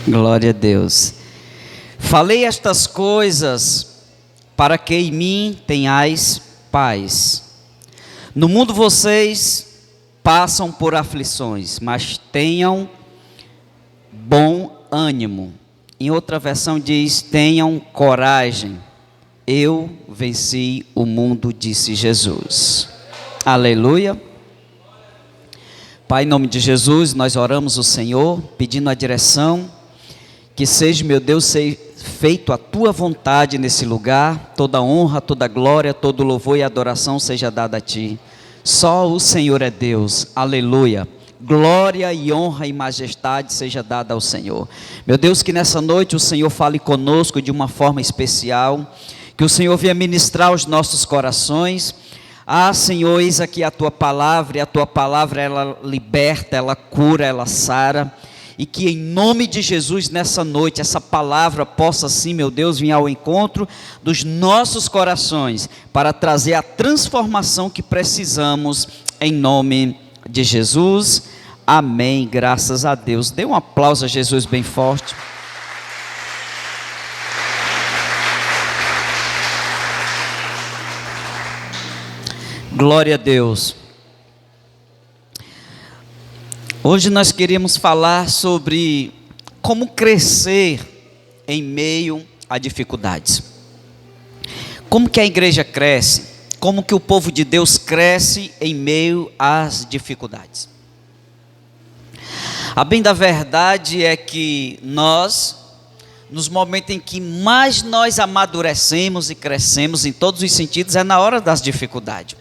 Glória a Deus. Falei estas coisas para que em mim tenhais paz. No mundo vocês passam por aflições, mas tenham bom ânimo. Em outra versão diz: tenham coragem. Eu venci o mundo, disse Jesus. Aleluia. Pai, em nome de Jesus, nós oramos ao Senhor, pedindo a direção, que seja, meu Deus, seja feito a Tua vontade nesse lugar, toda honra, toda glória, todo louvor e adoração seja dada a Ti. Só o Senhor é Deus, aleluia. Glória e honra e majestade seja dada ao Senhor. Meu Deus, que nessa noite o Senhor fale conosco de uma forma especial, que o Senhor venha ministrar os nossos corações. Ah, Senhor, eis aqui a Tua palavra, e a Tua palavra ela liberta, ela cura, ela sara, e que em nome de Jesus nessa noite, essa palavra possa sim, meu Deus, vir ao encontro dos nossos corações, para trazer a transformação que precisamos, em nome de Jesus, amém, graças a Deus. Dê um aplauso a Jesus bem forte. Glória a Deus. Hoje nós queremos falar sobre como crescer em meio a dificuldades. Como que a igreja cresce? Como que o povo de Deus cresce em meio às dificuldades? A bem da verdade é que nós, nos momentos em que mais nós amadurecemos e crescemos em todos os sentidos, é na hora das dificuldades.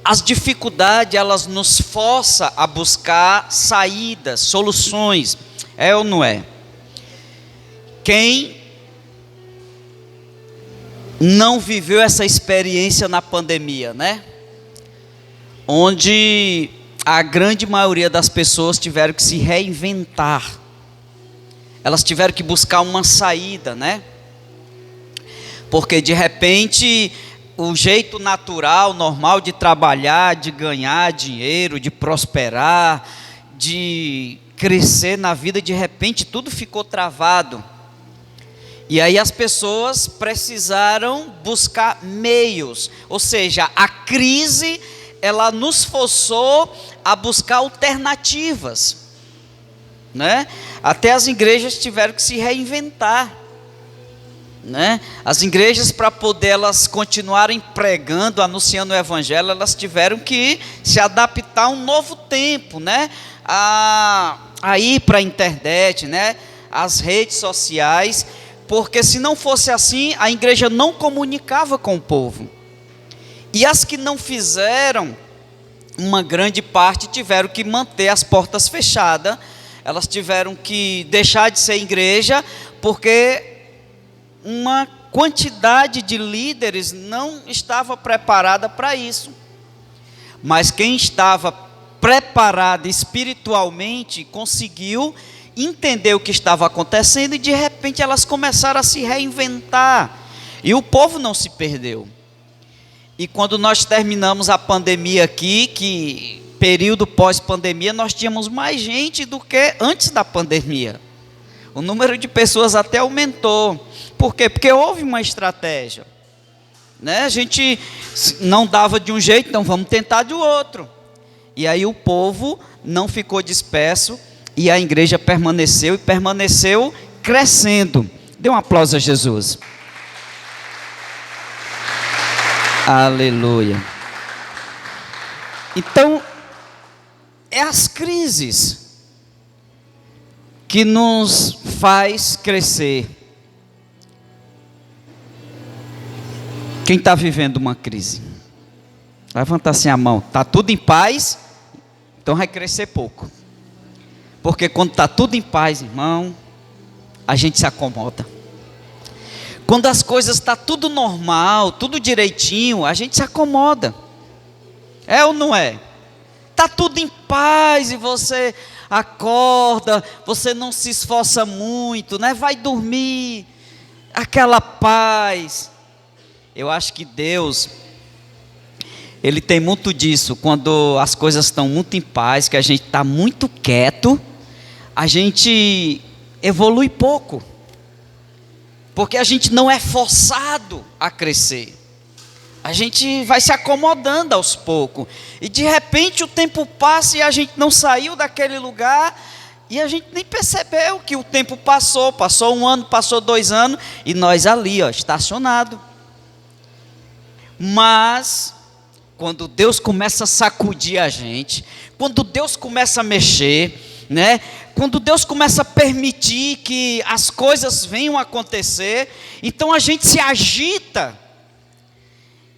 As dificuldades, elas nos forçam a buscar saídas, soluções, é ou não é? Quem não viveu essa experiência na pandemia, né? Onde a grande maioria das pessoas tiveram que se reinventar, elas tiveram que buscar uma saída, né? Porque de repente o jeito natural, normal de trabalhar, de ganhar dinheiro, de prosperar, de crescer na vida, de repente tudo ficou travado. E aí as pessoas precisaram buscar meios, ou seja, a crise, ela nos forçou a buscar alternativas, né? Até as igrejas tiveram que se reinventar, né? As igrejas, para poder elas continuarem pregando, anunciando o evangelho, elas tiveram que se adaptar a um novo tempo, né? A ir para a internet, né? As redes sociais, porque se não fosse assim, a igreja não comunicava com o povo. E as que não fizeram, uma grande parte tiveram que manter as portas fechadas, elas tiveram que deixar de ser igreja, porque uma quantidade de líderes não estava preparada para isso. Mas quem estava preparado espiritualmente conseguiu entender o que estava acontecendo, e de repente elas começaram a se reinventar, e o povo não se perdeu. E quando nós terminamos a pandemia aqui, que período pós-pandemia, nós tínhamos mais gente do que antes da pandemia. O número de pessoas até aumentou. Por quê? Porque houve uma estratégia, né? A gente não dava de um jeito, então vamos tentar de outro. E aí o povo não ficou disperso, e a igreja permaneceu, e permaneceu crescendo. Dê um aplauso a Jesus. Aleluia. Então, é as crises que nos faz crescer. Quem está vivendo uma crise? Levanta assim a mão. Está tudo em paz? Então vai crescer pouco. Porque quando está tudo em paz, irmão, a gente se acomoda. Quando as coisas estão tudo normal, tudo direitinho, a gente se acomoda. É ou não é? Está tudo em paz e você acorda, você não se esforça muito, né? Vai dormir, aquela paz. Eu acho que Deus, Ele tem muito disso. Quando as coisas estão muito em paz, que a gente está muito quieto, a gente evolui pouco, porque a gente não é forçado a crescer. A gente vai se acomodando aos poucos. E de repente o tempo passa e a gente não saiu daquele lugar. E a gente nem percebeu que o tempo passou. Passou 1 ano, passou 2 anos. E nós ali, estacionado. Mas, quando Deus começa a sacudir a gente. Quando Deus começa a mexer, né? Quando Deus começa a permitir que as coisas venham a acontecer. Então a gente se agita.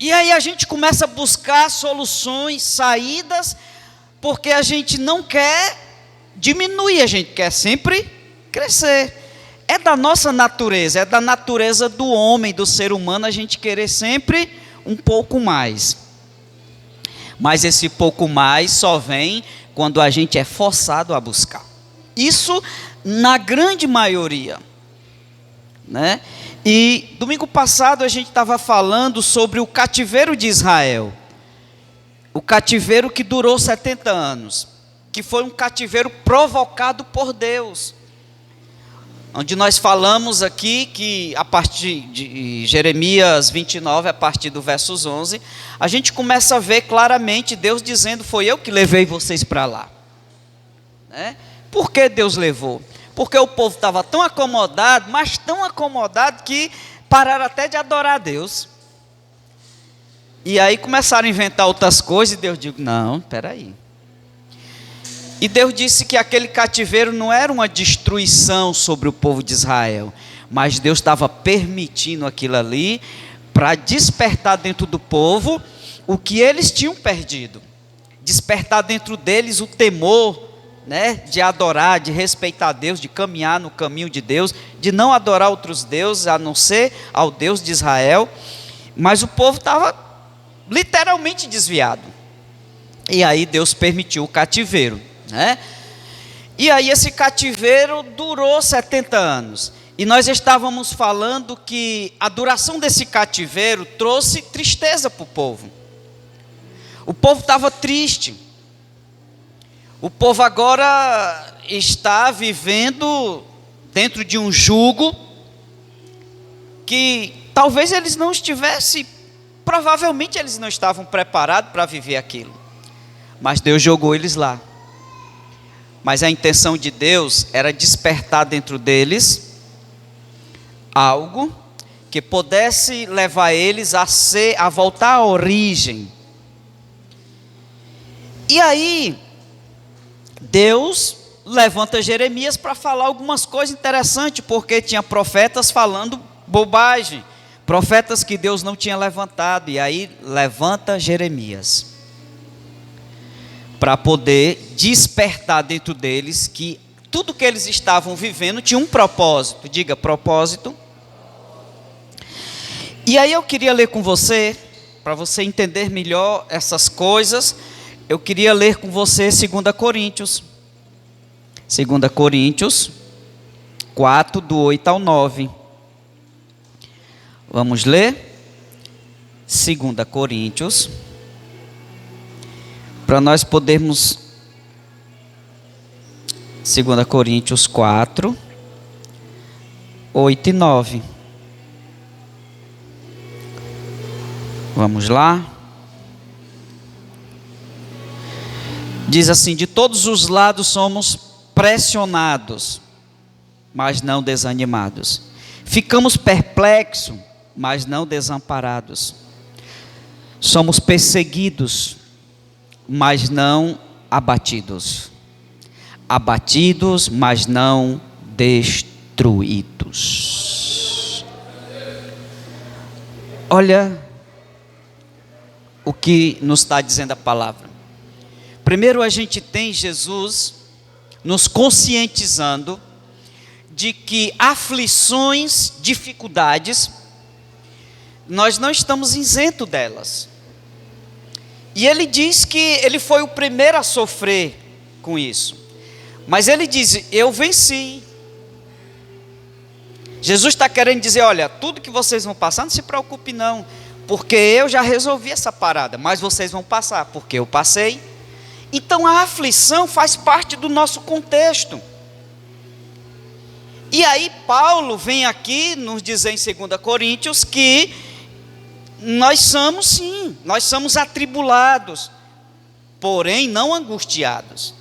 E aí a gente começa a buscar soluções, saídas, porque a gente não quer diminuir, a gente quer sempre crescer. É da nossa natureza, é da natureza do homem, do ser humano, a gente querer sempre um pouco mais. Mas esse pouco mais só vem quando a gente é forçado a buscar. Isso na grande maioria, né? E domingo passado a gente estava falando sobre o cativeiro de Israel. O cativeiro que durou 70 anos. Que foi um cativeiro provocado por Deus. Onde nós falamos aqui que a partir de Jeremias 29, a partir do versos 11, a gente começa a ver claramente Deus dizendo: foi eu que levei vocês para lá. Né? Por que Deus levou? Porque o povo estava tão acomodado, mas tão acomodado que pararam até de adorar a Deus. E aí começaram a inventar outras coisas e Deus disse: não, espera aí. E Deus disse que aquele cativeiro não era uma destruição sobre o povo de Israel, mas Deus estava permitindo aquilo ali para despertar dentro do povo o que eles tinham perdido. Despertar dentro deles o temor, né, de adorar, de respeitar Deus, de caminhar no caminho de Deus, de não adorar outros deuses, a não ser ao Deus de Israel. Mas o povo estava literalmente desviado. E aí Deus permitiu o cativeiro, né? E aí esse cativeiro durou 70 anos. E nós estávamos falando que a duração desse cativeiro trouxe tristeza para o povo. O povo estava triste. O povo agora está vivendo dentro de um jugo que talvez eles não estivessem, provavelmente eles não estavam preparados para viver aquilo. Mas Deus jogou eles lá. Mas a intenção de Deus era despertar dentro deles algo que pudesse levar eles a voltar à origem. E aí Deus levanta Jeremias para falar algumas coisas interessantes, porque tinha profetas falando bobagem, profetas que Deus não tinha levantado, e aí levanta Jeremias para poder despertar dentro deles que tudo que eles estavam vivendo tinha um propósito. Diga, propósito. E aí eu queria ler com você, para você entender melhor essas coisas. Eu queria ler com você 2 Coríntios. 2 Coríntios 4, do 8 ao 9. Vamos ler? 2 Coríntios. Para nós podermos... 2 Coríntios 4, 8 e 9. Vamos lá? Diz assim: de todos os lados somos pressionados, mas não desanimados. Ficamos perplexos, mas não desamparados. Somos perseguidos, mas não abatidos. Abatidos, mas não destruídos. Olha o que nos está dizendo a palavra. Primeiro, a gente tem Jesus nos conscientizando de que aflições, dificuldades, nós não estamos isentos delas. E ele diz que ele foi o primeiro a sofrer com isso. Mas ele diz: eu venci. Jesus está querendo dizer: olha, tudo que vocês vão passar, não se preocupe não, porque eu já resolvi essa parada, mas vocês vão passar, porque eu passei. Então a aflição faz parte do nosso contexto. E aí Paulo vem aqui nos dizer em 2 Coríntios que nós somos sim, nós somos atribulados, porém não angustiados.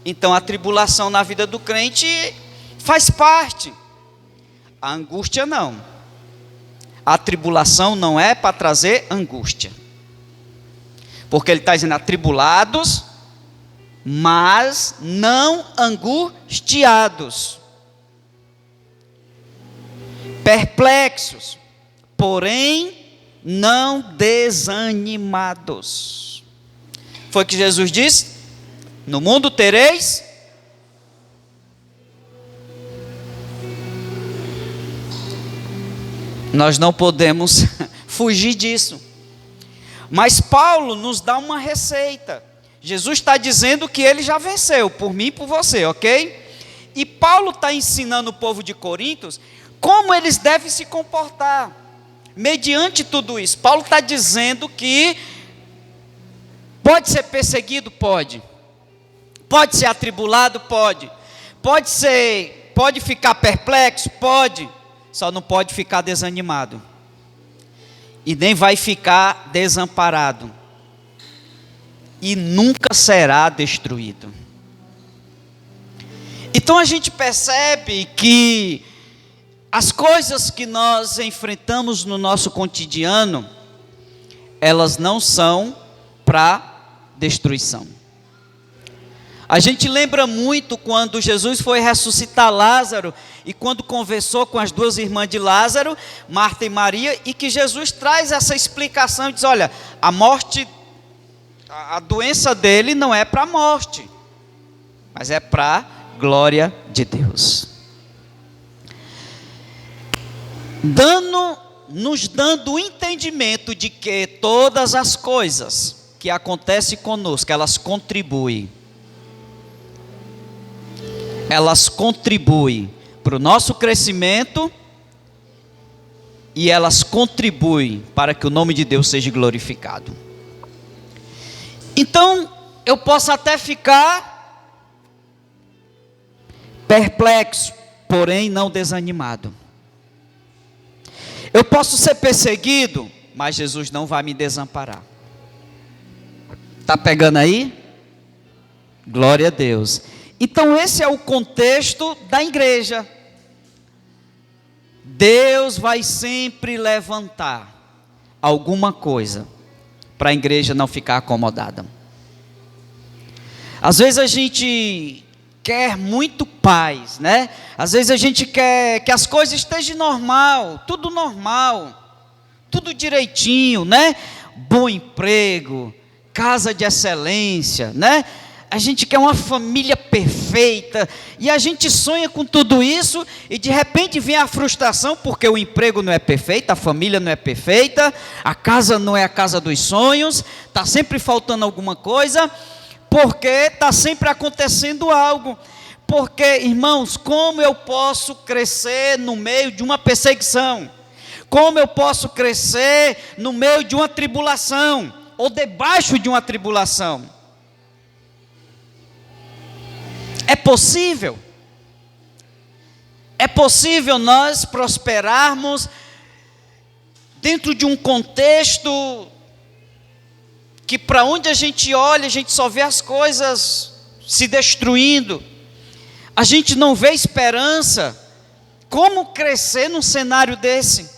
Então a tribulação na vida do crente faz parte, a angústia não. A tribulação não é para trazer angústia, porque ele está dizendo atribulados, mas não angustiados, perplexos, porém não desanimados. Foi o que Jesus disse: no mundo tereis. Nós não podemos fugir disso. Mas Paulo nos dá uma receita. Jesus está dizendo que ele já venceu, por mim e por você, ok? E Paulo está ensinando o povo de Coríntios como eles devem se comportar mediante tudo isso. Paulo está dizendo que pode ser perseguido? Pode. Pode ser atribulado? Pode. Pode ficar perplexo? Pode. Só não pode ficar desanimado. E nem vai ficar desamparado. E nunca será destruído. Então a gente percebe que as coisas que nós enfrentamos no nosso cotidiano, elas não são para destruição. A gente lembra muito quando Jesus foi ressuscitar Lázaro e quando conversou com as duas irmãs de Lázaro, Marta e Maria, e que Jesus traz essa explicação e diz: olha, a morte, a doença dele não é para a morte, mas é para a glória de Deus. Nos dando o entendimento de que todas as coisas que acontecem conosco, elas contribuem para o nosso crescimento e elas contribuem para que o nome de Deus seja glorificado. Então, eu posso até ficar perplexo, porém não desanimado. Eu posso ser perseguido, mas Jesus não vai me desamparar. Está pegando aí? Glória a Deus. Então esse é o contexto da igreja. Deus vai sempre levantar alguma coisa para a igreja não ficar acomodada. Às vezes a gente quer muito paz, né? Às vezes a gente quer que as coisas estejam normal, tudo direitinho, né? Bom emprego, casa de excelência, né? A gente quer uma família perfeita, e a gente sonha com tudo isso, e de repente vem a frustração, porque o emprego não é perfeito, a família não é perfeita, a casa não é a casa dos sonhos, está sempre faltando alguma coisa, porque está sempre acontecendo algo. Porque, irmãos, como eu posso crescer no meio de uma perseguição? Como eu posso crescer no meio de uma tribulação, ou debaixo de uma tribulação? É possível nós prosperarmos dentro de um contexto que, para onde a gente olha, a gente só vê as coisas se destruindo, a gente não vê esperança. Como crescer num cenário desse?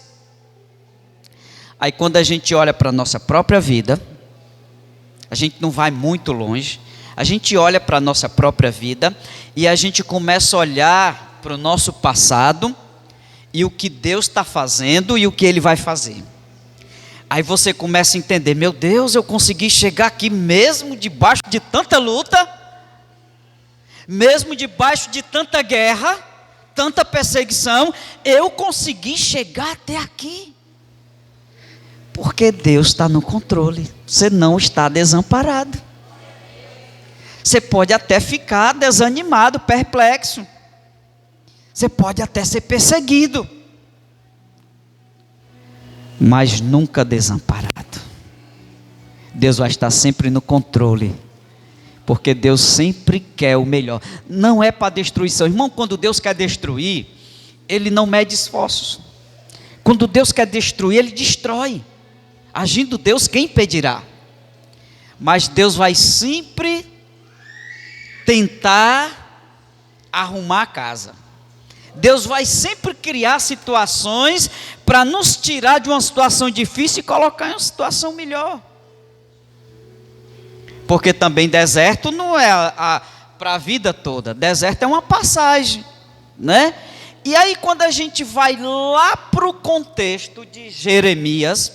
Aí quando a gente olha para a nossa própria vida, a gente não vai muito longe, a gente olha para a nossa própria vida e a gente começa a olhar para o nosso passado e o que Deus está fazendo e o que Ele vai fazer. Aí você começa a entender: meu Deus, eu consegui chegar aqui mesmo debaixo de tanta luta, mesmo debaixo de tanta guerra, tanta perseguição, eu consegui chegar até aqui. Porque Deus está no controle, você não está desamparado. Você pode até ficar desanimado, perplexo. Você pode até ser perseguido, mas nunca desamparado. Deus vai estar sempre no controle, porque Deus sempre quer o melhor. Não é para destruição. Irmão, quando Deus quer destruir, ele não mede esforços. Quando Deus quer destruir, ele destrói. Agindo Deus, quem impedirá? Mas Deus vai sempre tentar arrumar a casa. Deus vai sempre criar situações para nos tirar de uma situação difícil e colocar em uma situação melhor. Porque também deserto não é para a vida toda. Deserto é uma passagem, né? E aí quando a gente vai lá para o contexto de Jeremias,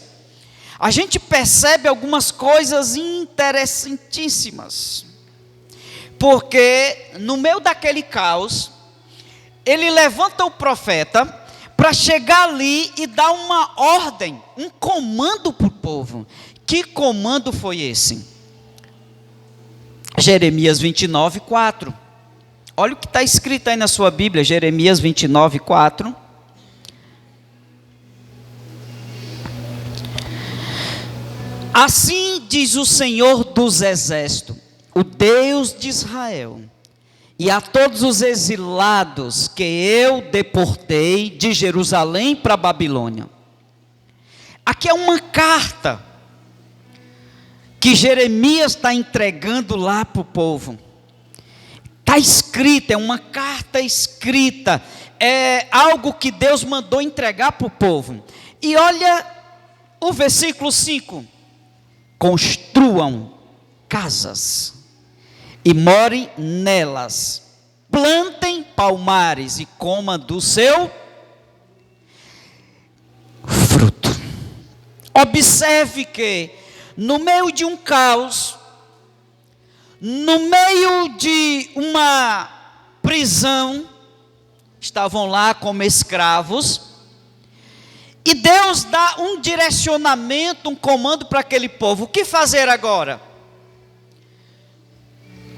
a gente percebe algumas coisas interessantíssimas. Porque no meio daquele caos, ele levanta o profeta para chegar ali e dar uma ordem, um comando para o povo. Que comando foi esse? Jeremias 29, 4. Olha o que está escrito aí na sua Bíblia, Jeremias 29, 4. Assim diz o Senhor dos Exércitos, o Deus de Israel, e a todos os exilados que eu deportei de Jerusalém para a Babilônia. Aqui é uma carta que Jeremias está entregando lá para o povo. Está escrita, é uma carta escrita, é algo que Deus mandou entregar para o povo. E olha o versículo 5: construam casas e morem nelas, plantem palmares e comam do seu fruto. Observe que no meio de um caos, no meio de uma prisão, estavam lá como escravos, e Deus dá um direcionamento, um comando para aquele povo. O que fazer agora?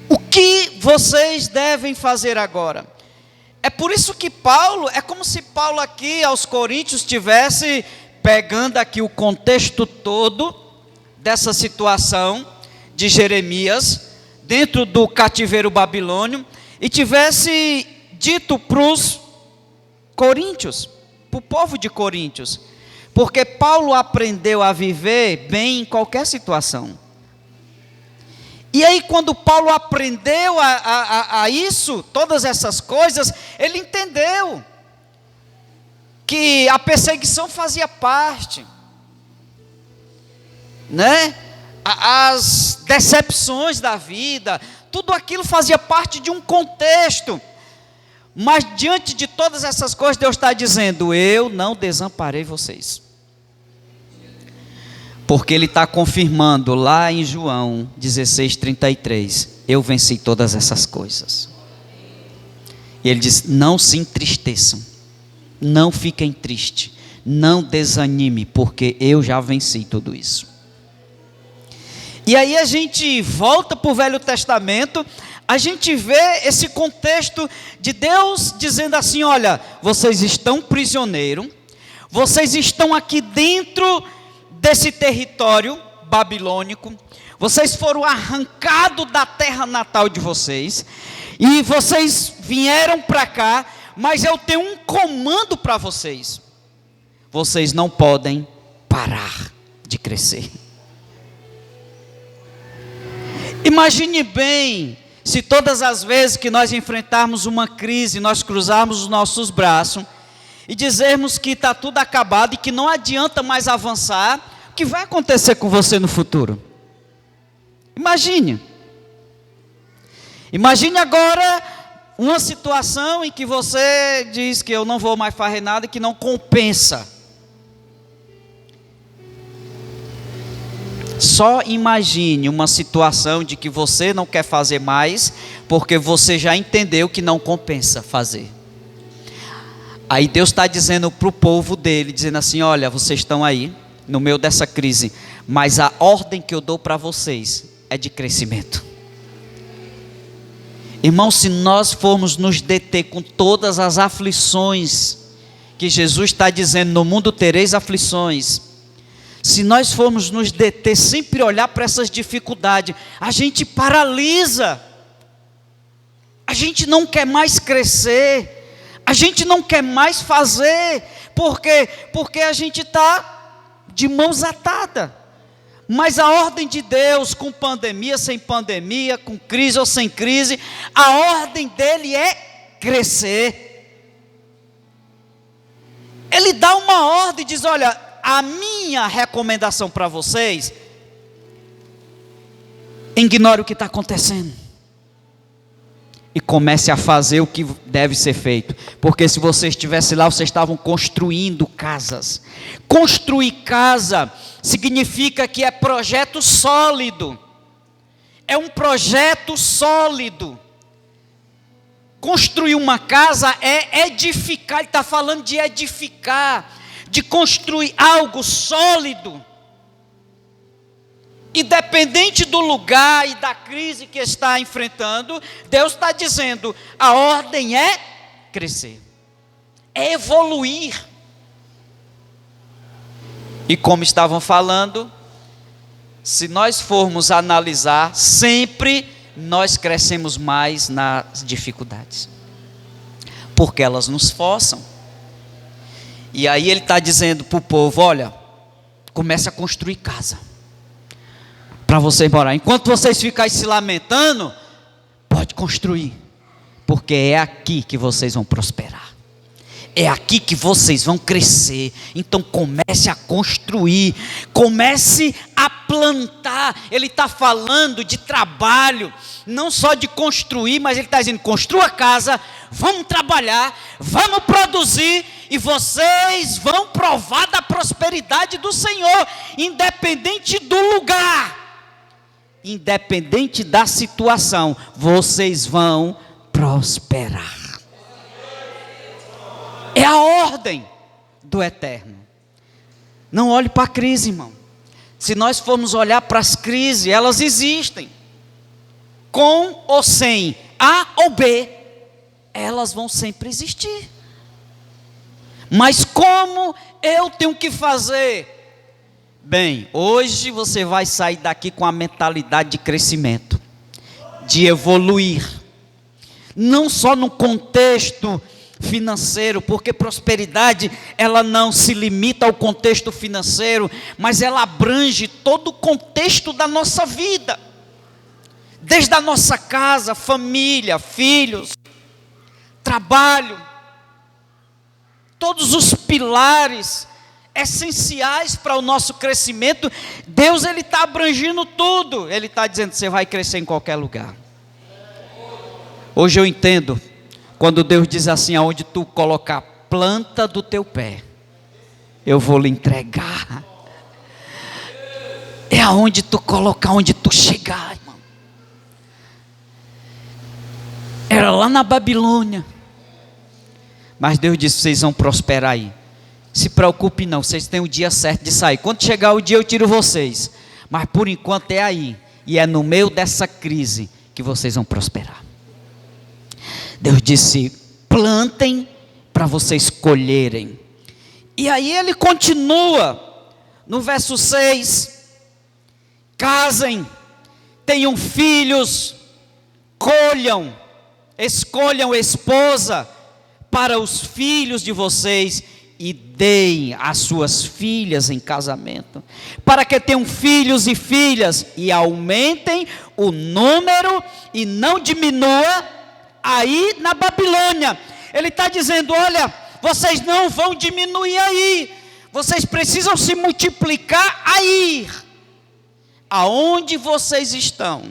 O que vocês devem fazer agora? É por isso que Paulo, é como se Paulo aqui aos Coríntios estivesse pegando aqui o contexto todo dessa situação de Jeremias, dentro do cativeiro babilônio, e tivesse dito para os coríntios, para o povo de Coríntios, porque Paulo aprendeu a viver bem em qualquer situação. E aí quando Paulo aprendeu a isso, todas essas coisas, ele entendeu que a perseguição fazia parte, né? As decepções da vida, tudo aquilo fazia parte de um contexto. Mas diante de todas essas coisas, Deus está dizendo: eu não desamparei vocês. Porque Ele está confirmando lá em João 16:33, eu venci todas essas coisas. E Ele diz: não se entristeçam, não fiquem tristes, não desanime, porque eu já venci tudo isso. E aí a gente volta para o Velho Testamento, a gente vê esse contexto de Deus dizendo assim: olha, vocês estão prisioneiros, vocês estão aqui dentro desse território babilônico, vocês foram arrancados da terra natal de vocês, e vocês vieram para cá, mas eu tenho um comando para vocês: vocês não podem parar de crescer. Imagine bem, se todas as vezes que nós enfrentarmos uma crise, nós cruzarmos os nossos braços e dizermos que está tudo acabado e que não adianta mais avançar, o que vai acontecer com você no futuro? Imagine agora uma situação em que você diz que eu não vou mais fazer nada e que não compensa. Só imagine uma situação de que você não quer fazer mais, porque você já entendeu que não compensa fazer. Aí Deus está dizendo para o povo dele, dizendo assim: olha, vocês estão aí, no meio dessa crise, mas a ordem que eu dou para vocês é de crescimento. Irmão, se nós formos nos deter com todas as aflições, que Jesus está dizendo, no mundo tereis aflições, se nós formos nos deter, sempre olhar para essas dificuldades, a gente paralisa, a gente não quer mais crescer, A gente não quer mais fazer, por quê? Porque a gente está de mãos atadas. Mas a ordem de Deus, com pandemia, sem pandemia, com crise ou sem crise, a ordem dele é crescer. Ele dá uma ordem e diz: olha, a minha recomendação para vocês, ignore o que está acontecendo e comece a fazer o que deve ser feito, porque se você estivesse lá, vocês estavam construindo casas. Construir casa significa que é projeto sólido, é um projeto sólido. Construir uma casa é edificar, ele está falando de edificar, de construir algo sólido. Independente do lugar e da crise que está enfrentando, Deus está dizendo, a ordem é crescer, é evoluir. E como estavam falando, se nós formos analisar, sempre nós crescemos mais nas dificuldades, porque elas nos forçam. E aí ele está dizendo para o povo: olha, comece a construir casa, para vocês morar. Enquanto vocês ficarem se lamentando, pode construir, porque é aqui que vocês vão prosperar, é aqui que vocês vão crescer. Então comece a construir, comece a plantar. Ele está falando de trabalho, não só de construir, mas ele está dizendo: construa casa, vamos trabalhar, vamos produzir, e vocês vão provar da prosperidade do Senhor, independente do lugar, independente da situação, vocês vão prosperar. É a ordem do Eterno. Não olhe para a crise, irmão. Se nós formos olhar para as crises, elas existem, com ou sem A ou B, elas vão sempre existir. Mas como eu tenho que fazer? Bem, hoje você vai sair daqui com a mentalidade de crescimento, de evoluir, não só no contexto financeiro, porque prosperidade, ela não se limita ao contexto financeiro, mas ela abrange todo o contexto da nossa vida, desde a nossa casa, família, filhos, trabalho, todos os pilares essenciais para o nosso crescimento. Deus, ele está abrangindo tudo. Ele está dizendo: você vai crescer em qualquer lugar. Hoje eu entendo quando Deus diz assim: aonde tu colocar a planta do teu pé, eu vou lhe entregar. É aonde tu colocar, onde tu chegar, irmão. Era lá na Babilônia, mas Deus disse: vocês vão prosperar aí. Se preocupe não, vocês têm o dia certo de sair. Quando chegar o dia eu tiro vocês, mas por enquanto é aí, e é no meio dessa crise que vocês vão prosperar. Deus disse: plantem para vocês colherem. E aí ele continua no verso 6: casem, tenham filhos, colham, escolham esposa para os filhos de vocês, e deem as suas filhas em casamento, para que tenham filhos e filhas, e aumentem o número, e não diminua aí na Babilônia. Ele está dizendo: olha, vocês não vão diminuir aí, vocês precisam se multiplicar aí. Aonde vocês estão,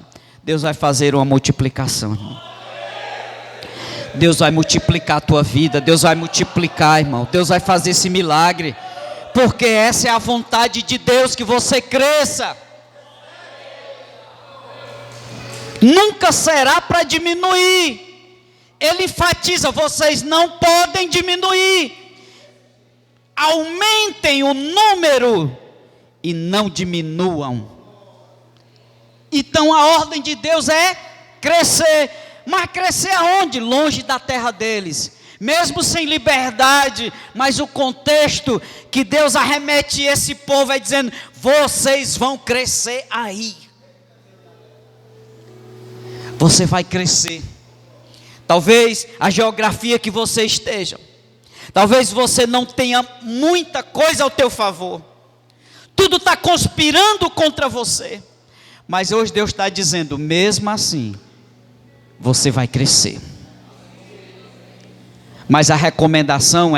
Deus vai fazer uma multiplicação, irmão. Deus vai multiplicar a tua vida, Deus vai multiplicar, irmão. Deus vai fazer esse milagre, porque essa é a vontade de Deus, que você cresça. Nunca será para diminuir. Ele enfatiza: vocês não podem diminuir. Aumentem o número e não diminuam. Então a ordem de Deus é crescer. Mas crescer aonde? Longe da terra deles, mesmo sem liberdade. Mas o contexto que Deus arremete esse povo é dizendo: vocês vão crescer aí. Você vai crescer. talvez a geografia que você esteja, talvez você não tenha muita coisa ao teu favor, tudo está conspirando contra você, mas hoje Deus está dizendo, mesmo assim, você vai crescer. Mas a recomendação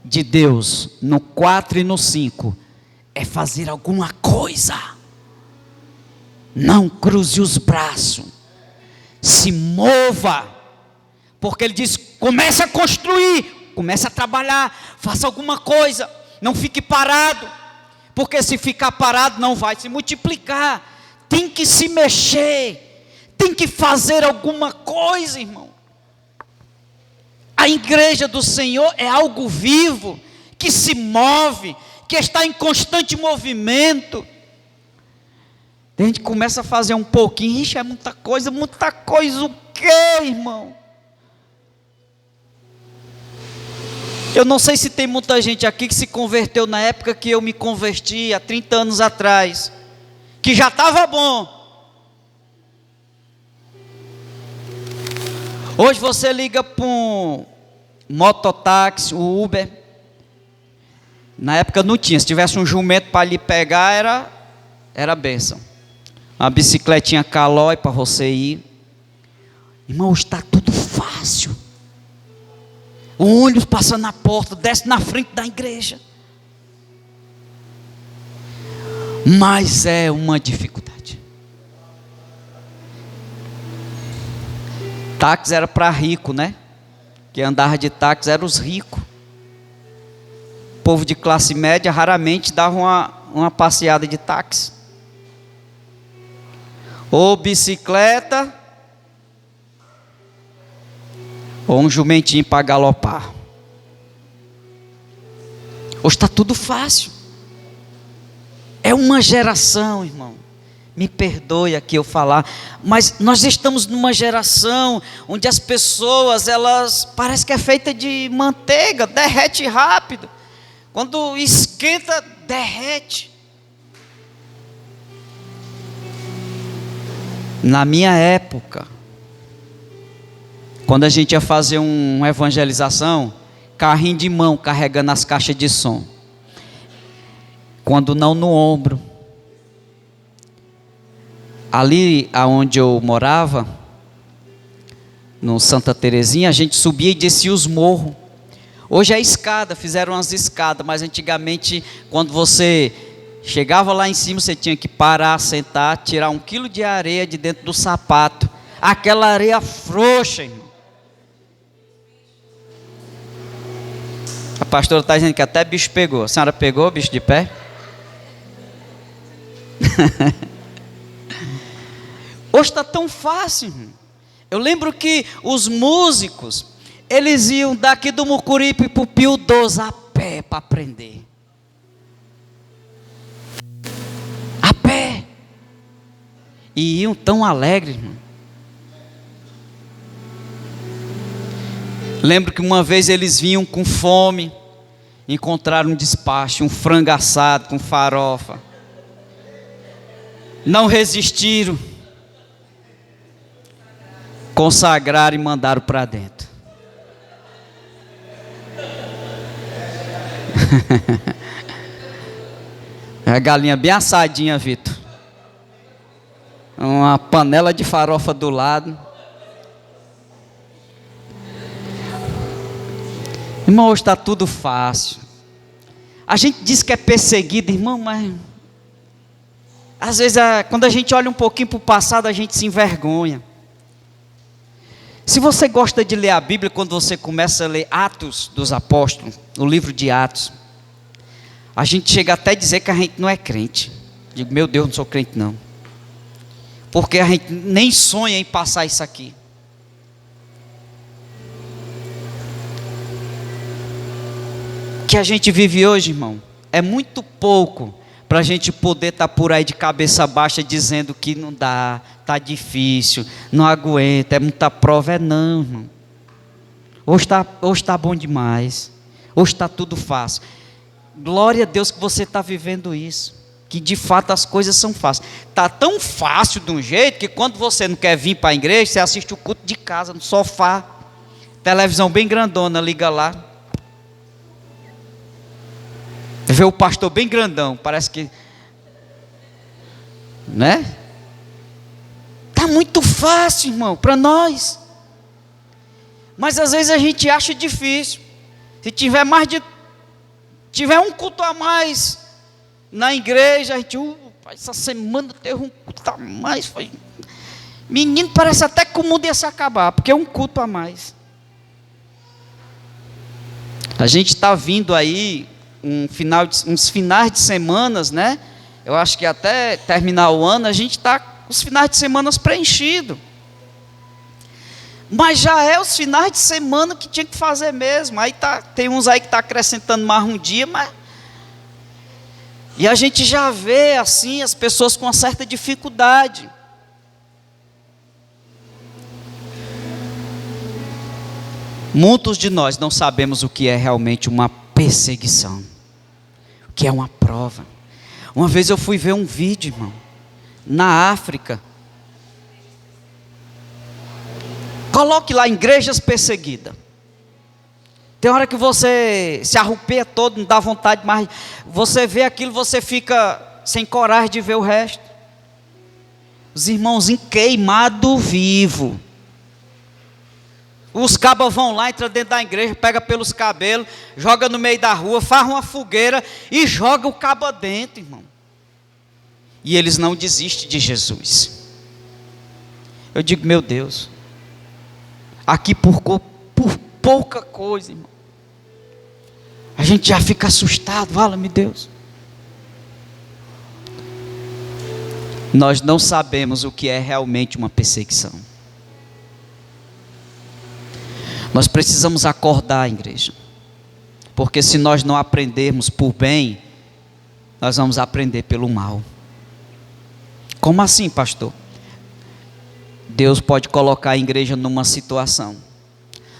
de Deus, no 4 e no 5, é fazer alguma coisa. Não cruze os braços, se mova, porque Ele diz, comece a construir, comece a trabalhar, faça alguma coisa, não fique parado, porque se ficar parado não vai se multiplicar, tem que se mexer, tem que fazer alguma coisa, irmão. A igreja do Senhor é algo vivo, que se move, que está em constante movimento. A gente começa a fazer um pouquinho, ixi, é muita coisa o quê, irmão? Eu não sei se tem muita gente aqui que se converteu na época que eu me converti, há 30 anos atrás, que já estava bom. Hoje você liga para um mototáxi, o Uber. Na época não tinha, se tivesse um jumento para lhe pegar, era bênção. Uma bicicletinha Calói para você ir. Irmão, está tudo fácil. O ônibus passa na porta, desce na frente da igreja. Mas é uma dificuldade. Táxi era para rico, né? Quem andava de táxi eram os ricos. O povo de classe média raramente dava uma passeada de táxi. Ou bicicleta, ou um jumentinho para galopar. Hoje está tudo fácil. É uma geração, irmão. Me perdoe aqui eu falar, mas nós estamos numa geração onde as pessoas, elas parece que é feita de manteiga, derrete rápido. Quando esquenta, derrete. Na minha época, quando a gente ia fazer uma evangelização, carrinho de mão carregando as caixas de som. Quando não no ombro. Ali aonde eu morava, no Santa Terezinha, a gente subia e descia os morros. Hoje é escada, fizeram umas escadas, mas antigamente, quando você chegava lá em cima, você tinha que parar, sentar, tirar 1 quilo de areia de dentro do sapato. Aquela areia frouxa, irmão. A pastora está dizendo que até bicho pegou. A senhora pegou bicho de pé? Hoje está tão fácil, irmão. Eu lembro que os músicos, eles iam daqui do Mucuripe para o Pio 12 a pé para aprender. A pé. E iam tão alegres, irmão. Lembro que uma vez eles vinham com fome, encontraram um despacho, um frango assado com farofa. Não resistiram. Consagraram e mandaram para dentro. A galinha bem assadinha, Vitor. Uma panela de farofa do lado. Irmão, hoje está tudo fácil. A gente diz que é perseguido, irmão, mas às vezes quando a gente olha um pouquinho para o passado, a gente se envergonha. Se você gosta de ler a Bíblia, quando você começa a ler Atos dos Apóstolos, o livro de Atos, a gente chega até a dizer que a gente não é crente. Digo, meu Deus, não sou crente não. Porque a gente nem sonha em passar isso aqui. O que a gente vive hoje, irmão, é muito pouco para a gente poder estar por aí de cabeça baixa dizendo que não dá, está difícil, não aguenta, é muita prova. Não, irmão. Hoje está bom demais, hoje está tudo fácil. Glória a Deus que você está vivendo isso. que de fato as coisas são fáceis. Está tão fácil de um jeito que quando você não quer vir para a igreja, você assiste o culto de casa, no sofá, televisão bem grandona, liga lá. Vê o pastor bem grandão, parece que... Né? Está muito fácil, irmão, para nós. Mas às vezes a gente acha difícil. Se tiver tiver um culto a mais na igreja, a gente, essa semana teve um culto a mais. Menino, parece até que o mundo ia se acabar, porque é um culto a mais. A gente está vindo aí uns finais de semanas, né? Eu acho que até terminar o ano, a gente está com os finais de semana preenchidos. Mas já é os finais de semana que tinha que fazer mesmo. Aí tem uns aí que está acrescentando mais um dia, mas... E a gente já vê assim as pessoas com uma certa dificuldade. Muitos de nós não sabemos o que é realmente uma perseguição, o que é uma prova. Uma vez eu fui ver um vídeo, irmão, na África. Coloque lá, igrejas perseguidas. Tem hora que você se arrupia todo, não dá vontade mais. Você vê aquilo, você fica sem coragem de ver o resto. Os irmãozinhos queimados vivo. Os cabas vão lá, entram dentro da igreja, pega pelos cabelos, joga no meio da rua, faz uma fogueira e joga o cabo dentro, irmão. E eles não desistem de Jesus. Eu digo, meu Deus, aqui por pouca coisa, irmão, a gente já fica assustado, fala-me Deus. Nós não sabemos o que é realmente uma perseguição. Nós precisamos acordar, igreja, porque se nós não aprendermos por bem, nós vamos aprender pelo mal. Como assim, pastor? Deus pode colocar a igreja numa situação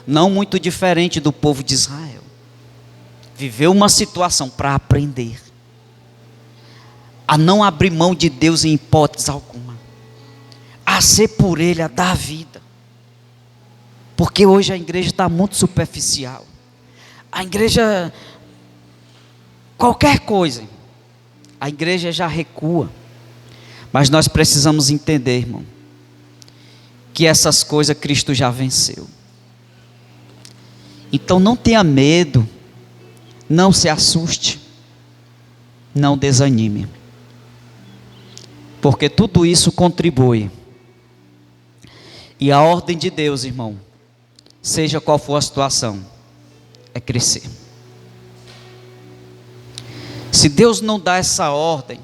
não muito diferente do povo de Israel. Viveu uma situação para aprender a não abrir mão de Deus em hipótese alguma, a ser por Ele, a dar vida. Porque hoje a igreja está muito superficial. A igreja, qualquer coisa, a igreja já recua. Mas nós precisamos entender, irmão, que essas coisas Cristo já venceu. Então não tenha medo, não se assuste, não desanime, porque tudo isso contribui. E a ordem de Deus, irmão, seja qual for a situação, é crescer. Se Deus não dá essa ordem,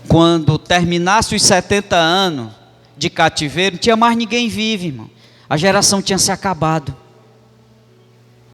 quando terminasse os 70 anos de cativeiro, não tinha mais ninguém vivo, irmão. A geração tinha se acabado.